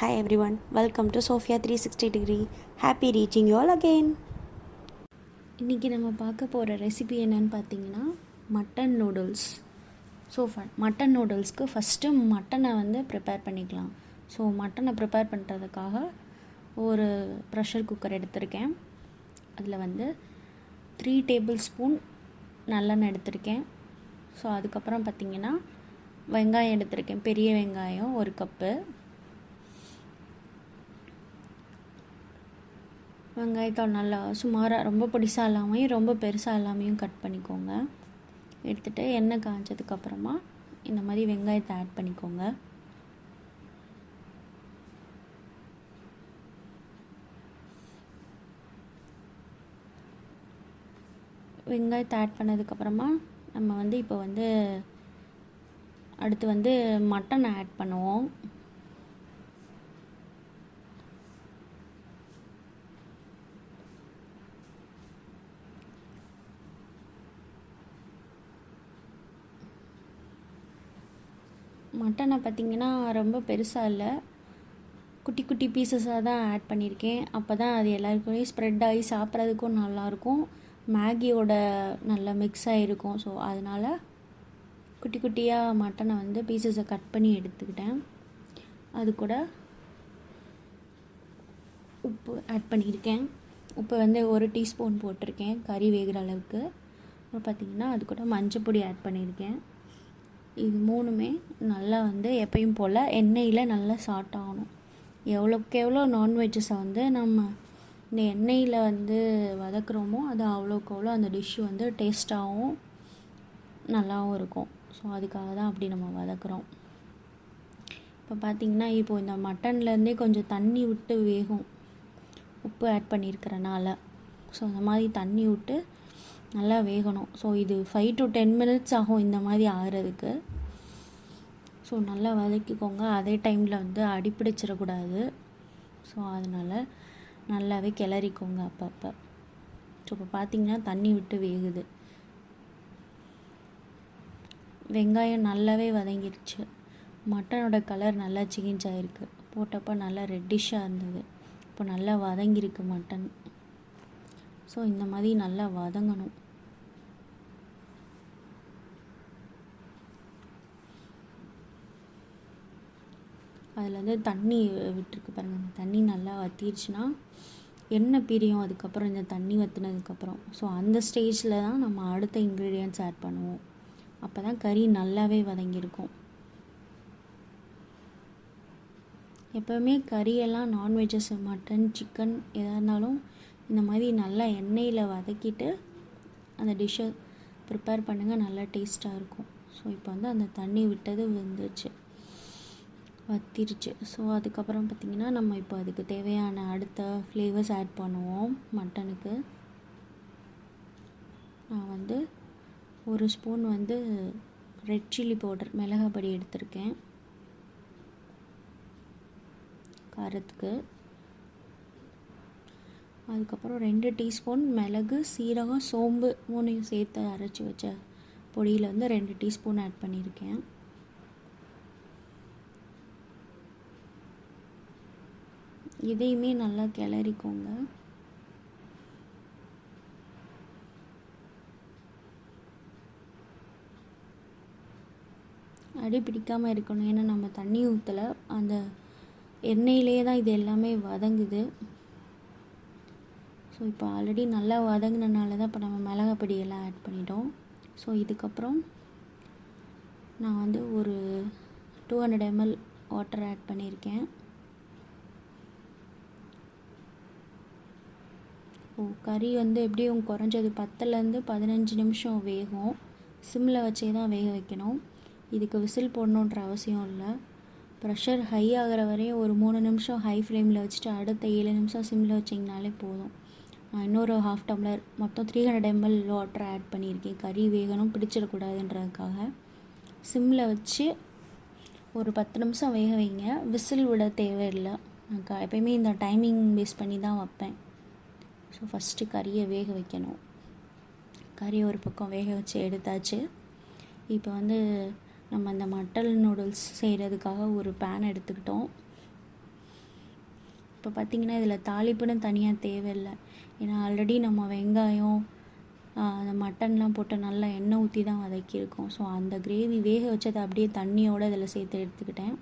Hi everyone, welcome to Sofia 360 degree. Happy reaching you all again. இன்றைக்கி நம்ம பார்க்க போகிற ரெசிபி என்னென்னு பார்த்தீங்கன்னா மட்டன் நூடுல்ஸ். மட்டன் நூடுல்ஸ்க்கு ஃபஸ்ட்டு மட்டனை ப்ரிப்பேர் பண்ணிக்கலாம். மட்டனை ப்ரிப்பேர் பண்ணுறதுக்காக ஒரு ப்ரெஷர் குக்கர் எடுத்திருக்கேன். அதில் 3 டேபிள் ஸ்பூன் நல்லெண்ணெய் எடுத்திருக்கேன். அதுக்கப்புறம் பார்த்திங்கன்னா வெங்காயம் எடுத்திருக்கேன். பெரிய வெங்காயம் 1 கப்பு. வெங்காயத்தை நல்லா சுமாராக ரொம்ப பொடிசாக இல்லாமையும் ரொம்ப பெருசாக இல்லாமையும் கட் பண்ணிக்கோங்க. எடுத்துகிட்டு எண்ணெய் காய்ச்சதுக்கப்புறமா இந்த மாதிரி வெங்காயத்தை ஆட் பண்ணிக்கோங்க. வெங்காயத்தை ஆட் பண்ணதுக்கப்புறமா நம்ம இப்போ அடுத்து மட்டன் ஆட் பண்ணுவோம். மட்டனை பார்த்திங்கன்னா ரொம்ப பெருசாக இல்லை, குட்டி குட்டி பீசஸாக தான் ஆட் பண்ணியிருக்கேன். அப்போ தான் அது எல்லாருக்குமே ஸ்ப்ரெட் ஆகி சாப்பிட்றதுக்கும் நல்லாயிருக்கும், மேகியோட நல்லா மிக்ஸ் ஆகிருக்கும். அதனால் குட்டி குட்டியாக மட்டனை பீசஸை கட் பண்ணி எடுத்துக்கிட்டேன். அது கூட உப்பு ஆட் பண்ணியிருக்கேன். உப்பு 1 டீஸ்பூன் போட்டிருக்கேன் கறி வேகிற அளவுக்கு. அப்புறம் பார்த்திங்கன்னா அது கூட மஞ்சள் பொடி ஆட் பண்ணியிருக்கேன். இது மூணுமே நல்லா எப்பயும் போல் எண்ணெயில் நல்லா சாட் ஆகணும். எவ்வளோக்கு எவ்வளோ நான்வெஜ்ஜஸை நம்ம இந்த எண்ணெயில் வதக்குறோமோ அது அவ்வளோக்கு அவ்வளோ அந்த டிஷ்ஷு டேஸ்ட்டாகவும் நல்லாவும் இருக்கும். அதுக்காக தான் அப்படி நம்ம வதக்குறோம். இப்போ பார்த்திங்கன்னா இப்போது இந்த மட்டன்லேருந்தே கொஞ்சம் தண்ணி விட்டு வேகும், உப்பு ஆட் பண்ணியிருக்கிறனால. அந்த மாதிரி தண்ணி விட்டு நல்லா வேகணும். இது 5 to 10 minutes ஆகும் இந்த மாதிரி ஆகிறதுக்கு. நல்லா வதக்கிக்கோங்க. அதே டைமில் அடிப்பிடிச்சிடக்கூடாது. அதனால் நல்லாவே கிளறிக்கோங்க அப்பப்போ. இப்போ பார்த்திங்கன்னா தண்ணி விட்டு வேகுது. வெங்காயம் நல்லாவே வதங்கிடுச்சு. மட்டனோட கலர் நல்லா சேஞ்ச் ஆகிருக்கு. போட்டப்போ நல்லா ரெட்டிஷாக இருந்தது. இப்போ நல்லா வதங்கியிருக்கு மட்டன். இந்த மாதிரி நல்லா வதங்கணும். அதில் தண்ணி விட்டுருக்கு பாருங்கள். அந்த தண்ணி நல்லா வற்றிடுச்சுன்னா எண்ணெய் பிரியும் அதுக்கப்புறம், இந்த தண்ணி வற்றினதுக்கப்புறம். அந்த ஸ்டேஜில் தான் நம்ம அடுத்த இன்க்ரீடியன்ட்ஸ் ஆட் பண்ணுவோம். அப்போ தான் கறி நல்லாவே வதங்கியிருக்கும். எப்போவுமே கறியெல்லாம் நான்வெஜ்ஜஸ் மட்டன் சிக்கன் எதாக இருந்தாலும் இந்த மாதிரி நல்லா எண்ணெயில் வதக்கிட்டு அந்த டிஷ்ஷை ப்ரிப்பேர் பண்ணுங்கள், நல்லா டேஸ்ட்டாக இருக்கும். இப்போ அந்த தண்ணி விட்டது வெந்துச்சு, வத்திருச்சு. அதுக்கப்புறம் பார்த்திங்கன்னா நம்ம இப்போ அதுக்கு தேவையான அடுத்த ஃப்ளேவர்ஸ் ஆட் பண்ணுவோம். மட்டனுக்கு நான் 1 ஸ்பூன் ரெட் சில்லி பவுடர் மிளகாய் பொடி எடுத்திருக்கேன் காரத்துக்கு. அதுக்கப்புறம் 2 டீஸ்பூன் மிளகு, சீரகம், சோம்பு 3 சேர்த்து அரைச்சி வச்ச பொடியில் 2 டீஸ்பூன் ஆட் பண்ணியிருக்கேன். இதையுமே நல்லா கிளறிக்கோங்க. அடி பிடிக்காமல் இருக்கணும், ஏன்னா நம்ம தண்ணி ஊற்றலை, அந்த எண்ணெயிலே தான் இது எல்லாமே வதங்குது. இப்போ ஆல்ரெடி நல்லா வதங்கினால தான் இப்போ நம்ம மிளகாய் பொடியெல்லாம் ஆட் பண்ணிட்டோம். இதுக்கப்புறம் நான் ஒரு 200 ml வாட்டர் ஆட் பண்ணியிருக்கேன். கறி எப்படியும் குறைஞ்சது 10லேருந்து 15 நிமிஷம் வேகும். சிம்மில் வச்சே தான் வேக வைக்கணும். இதுக்கு விசில் போடணுன்ற அவசியம் இல்லை. ப்ரெஷர் ஹை ஆகிற வரையும் ஒரு 3 நிமிஷம் ஹை ஃப்ளேமில் வச்சுட்டு அடுத்த 7 நிமிஷம் சிம்மில் வச்சிங்கனாலே போதும். நான் இன்னொரு 1/2 டம்ளர் மொத்தம் 300 ml வாட்டர் ஆட் பண்ணியிருக்கேன். கறி வேகணும், பிடிச்சிடக்கூடாதுன்றதுக்காக. சிம்மில் வச்சு ஒரு 10 நிமிஷம் வேக வைங்க. விசில் விட தேவையில்லை. நான் எப்போயுமே இந்த டைமிங் பேஸ் பண்ணி தான் வைப்பேன். ஃபஸ்ட்டு கறியை வேக வைக்கணும். கறி ஒரு பக்கம் வேக வச்சு எடுத்தாச்சு. இப்போ நம்ம அந்த மட்டன் நூடுல்ஸ் செய்கிறதுக்காக ஒரு பேன் எடுத்துக்கிட்டோம். இப்போ பார்த்திங்கன்னா இதில் தாளிப்புன்னு தனியாக தேவையில்லை. ஏன்னா ஆல்ரெடி நம்ம வெங்காயம் அந்த மட்டன்லாம் போட்டு நல்லா எண்ணெய் ஊற்றி தான் வதக்கியிருக்கோம். ஸோ அந்த கிரேவி வேக வச்சதை அப்படியே தண்ணியோடு இதில் சேர்த்து எடுத்துக்கிட்டேன்.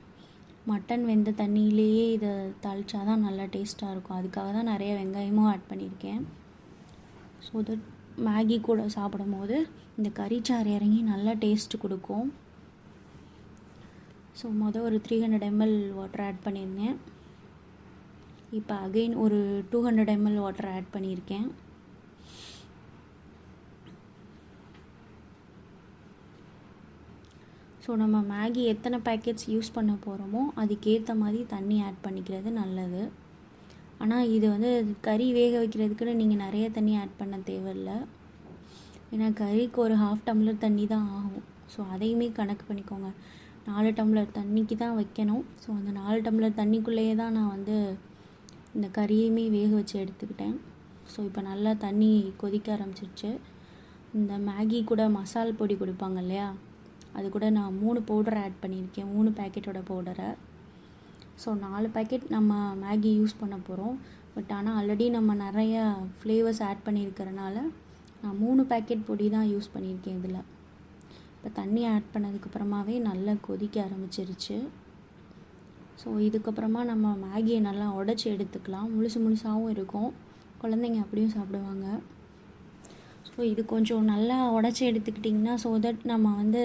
மட்டன் வெந்த தண்ணியிலேயே இதை தாளித்தா தான் நல்லா டேஸ்ட்டாக இருக்கும். அதுக்காக தான் நிறைய வெங்காயமும் ஆட் பண்ணியிருக்கேன். ஸோ தட் மேகி கூட சாப்பிடும் போது இந்த கறிச்சாறு இறங்கி நல்லா டேஸ்ட்டு கொடுக்கும். ஸோ ஒரு 300 ml வாட்டர் ஆட் பண்ணியிருந்தேன். இப்போ அகெயின் ஒரு 200 ml வாட்டர் ஆட் பண்ணியிருக்கேன். ஸோ நம்ம மேகி எத்தனை பேக்கெட்ஸ் யூஸ் பண்ண போகிறோமோ அதுக்கேற்ற மாதிரி தண்ணி ஆட் பண்ணிக்கிறது நல்லது. ஆனால் இது வந்து கறி வேக வைக்கிறதுக்குன்னு நீங்கள் நிறைய தண்ணி ஆட் பண்ண தேவையில்லை. ஏன்னா கறிக்கு ஒரு 1/2 டம்ளர் தண்ணி தான் ஆகும். ஸோ அதையுமே கணக்கு பண்ணிக்கோங்க. 4 டம்ளர் தண்ணிக்கு தான் வைக்கணும். ஸோ அந்த 4 டம்ளர் தண்ணிக்குள்ளேயே தான் நான் வந்து இந்த கறியுமே வேக வச்சு எடுத்துக்கிட்டேன். ஸோ இப்போ நல்லா தண்ணி கொதிக்க ஆரம்பிச்சிருச்சு. இந்த மேகி கூட மசால் பொடி கொடுப்பாங்க இல்லையா, அது கூட நான் 3 பவுடர் ஆட் பண்ணியிருக்கேன், 3 பேக்கெட்டோட பவுடரை. ஸோ 4 பேக்கெட் நம்ம மேகி யூஸ் பண்ண போகிறோம். பட் ஆனால் ஆல்ரெடி நம்ம நிறையா ஃப்ளேவர்ஸ் ஆட் பண்ணியிருக்கிறனால நான் 3 பேக்கெட் பொடி தான் யூஸ் பண்ணியிருக்கேன் இதில். இப்போ தண்ணி ஆட் பண்ணதுக்கப்புறமாவே நல்லா கொதிக்க ஆரம்பிச்சிருச்சு. ஸோ இதுக்கப்புறமா நம்ம மேகியை நல்லா உடச்சி எடுத்துக்கலாம். முழுசாகவும் இருக்கும், குழந்தைங்க அப்படியும் சாப்பிடுவாங்க. ஸோ இது கொஞ்சம் நல்லா உடச்சி எடுத்துக்கிட்டிங்கன்னா ஸோ தட் நம்ம வந்து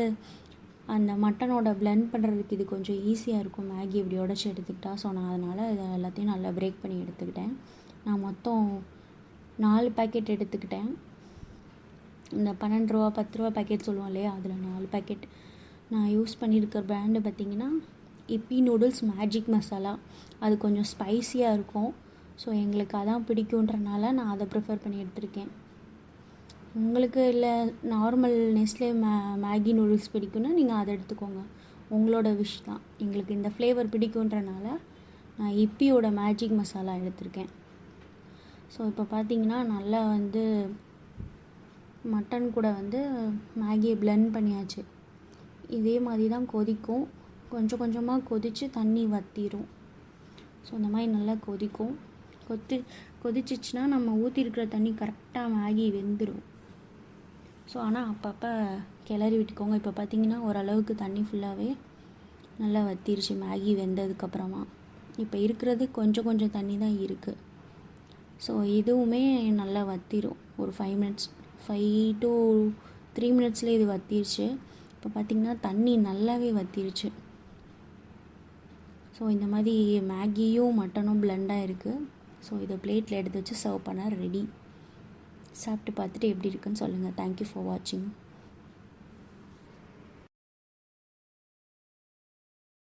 அந்த மட்டனோட பிளெண்ட் பண்ணுறதுக்கு இது கொஞ்சம் ஈஸியாக இருக்கும். மேகி இப்படி உடச்சி எடுத்துக்கிட்டா. ஸோ நான் அதனால் இதை எல்லாத்தையும் நல்லா பிரேக் பண்ணி எடுத்துக்கிட்டேன். நான் மொத்தம் 4 பேக்கெட் எடுத்துக்கிட்டேன். இந்த 12 ரூபா 10 ரூபா பேக்கெட் சொல்லுவோம் இல்லையா, அதில் 4 பேக்கெட். நான் யூஸ் பண்ணியிருக்கிற ப்ராண்டு பார்த்திங்கன்னா இப்பி நூடுல்ஸ் மேஜிக் மசாலா. அது கொஞ்சம் ஸ்பைஸியாக இருக்கும். ஸோ எங்களுக்கு அதான் பிடிக்குன்றனால நான் அதை ப்ரிஃபர் பண்ணி எடுத்திருக்கேன். உங்களுக்கு இல்லை நார்மல் நெஸ்லே மேகி நூடுல்ஸ் பிடிக்குன்னா நீங்கள் அதை எடுத்துக்கோங்க, உங்களோட விஷ் தான். எங்களுக்கு இந்த ஃப்ளேவர் பிடிக்குன்றனால நான் இப்பியோட மேஜிக் மசாலா எடுத்திருக்கேன். ஸோ இப்போ பார்த்திங்கன்னா நல்லா வந்து மட்டன் கூட வந்து மேகியை பிளெண்ட் பண்ணியாச்சு. இதே மாதிரி தான் கொதிக்கும். கொஞ்சம் கொஞ்சமாக கொதித்து தண்ணி வற்றிடும். ஸோ இந்த மாதிரி நல்லா கொதிக்கும். கொதிச்சிச்சுன்னா நம்ம ஊற்றிருக்கிற தண்ணி கரெக்டாக மேகி வெந்துடும். ஸோ ஆனால் அப்பப்போ கிளறி விட்டுக்கோங்க. இப்போ பார்த்திங்கன்னா ஓரளவுக்கு தண்ணி ஃபுல்லாகவே நல்லா வற்றிருச்சு மேகி வெந்ததுக்கப்புறமா. இப்போ இருக்கிறது கொஞ்சம் தண்ணி தான் இருக்குது. ஸோ இதுவுமே நல்லா வற்றிடும். ஒரு 5 to 3 மினிட்ஸ்லேயே இது வற்றிருச்சு. இப்போ பார்த்திங்கன்னா தண்ணி நல்லாவே வற்றிருச்சு. ஸோ இந்த மாதிரி மேகியும் மட்டனும் பிளெண்டாக இருக்குது. ஸோ இதை பிளேட்டில் எடுத்து வச்சு சர்வ் பண்ண ரெடி. சாப்பிட்டு பார்த்துட்டு எப்படி இருக்குன்னு சொல்லுங்கள். தேங்க்யூ ஃபார் வாட்சிங்.